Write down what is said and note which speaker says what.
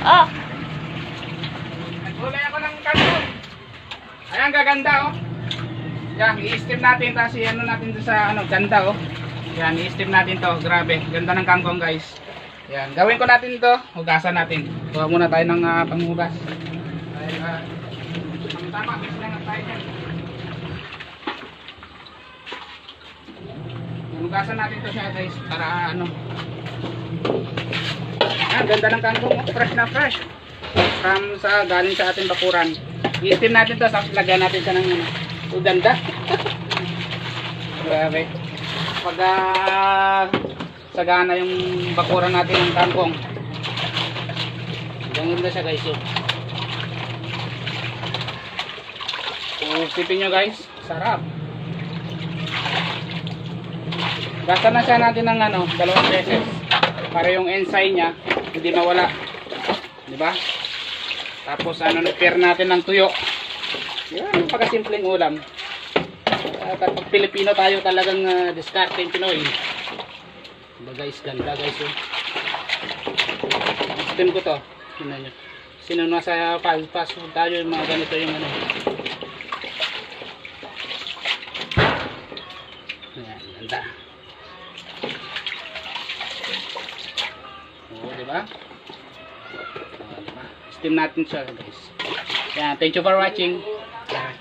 Speaker 1: Oh.
Speaker 2: Nagulay ako ng kangkong. Ayan, gaganda oh. Yan, i-steam natin. Tapos ano natin doon sa ganda oh. Yan, i-steam natin to. Grabe, ganda ng kangkong guys. Yan, gawin ko natin to. Hugasan natin. Kuha muna tayo ng panghugas. Dahil, tama, gusto na tayo dyan. Hugasan natin to siya guys. Para ano. Yan, ganda ng kangkong. Fresh na fresh. Galing sa ating bakuran. I-steam natin to. Tapos lagyan natin siya ng ganda. Grabe. Pag sagana yung bakuran natin ng kangkong. Ganda siya guys. Isipin nyo guys. Sarap. Gasa na siya natin ng 2 beses. Para yung ensign niya hindi mawala. Diba? Tapos pair natin ng tuyo. Yan, pagkasimpleng ulam. Pag Pilipino tayo talagang discarding Pinoy. Diba guys, ganda guys. Steam ko to. Tingnan nyo. Sino nasa fast food tayo yung mga ganito yung Ayan, ganda. Oo, diba? Steam natin siya guys. Yan, thank you for watching.